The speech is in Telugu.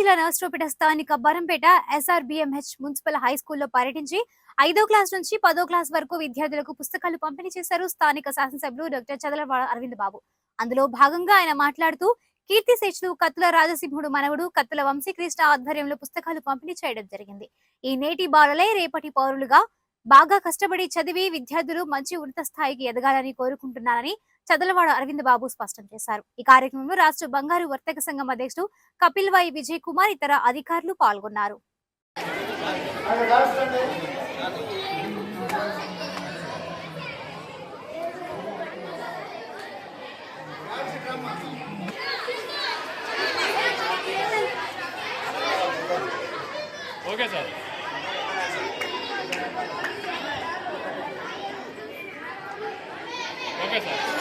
జిల్లా నర్సరావుపేట స్థానిక బరంపేట ఎస్ఆర్బిఎంహెచ్ మున్సిపల్ హై స్కూల్లో పర్యటించి 5వ క్లాస్ నుంచి 10వ క్లాస్ వరకు విద్యార్థులకు పుస్తకాలు పంపిణీ చేశారు స్థానిక శాసనసభ్యులు డాక్టర్ చదలవాడ అరవింద్ బాబు. అందులో భాగంగా ఆయన మాట్లాడుతూ కీర్తిశేషులు కత్తుల రాజసింహుడు మనవడు కత్తుల వంశీకృష్ణ ఆధ్వర్యంలో పుస్తకాలు పంపిణీ చేయడం జరిగింది. ఈ నేటి బాలలే రేపటి పౌరులుగా బాగా కష్టపడి చదివి విద్యార్థులు మంచి ఉన్నత స్థాయికి ఎదగాలని కోరుకుంటున్నారని చదలవాడ అరవింద్ బాబు స్పష్టం చేశారు. ఈ కార్యక్రమంలో రాష్ట్ర బంగారు వర్తక సంఘం అధ్యక్షుడు కపిల్ వై విజయ్ కుమార్ ఇతర అధికారులు పాల్గొన్నారు. Okay sir. Okay sir.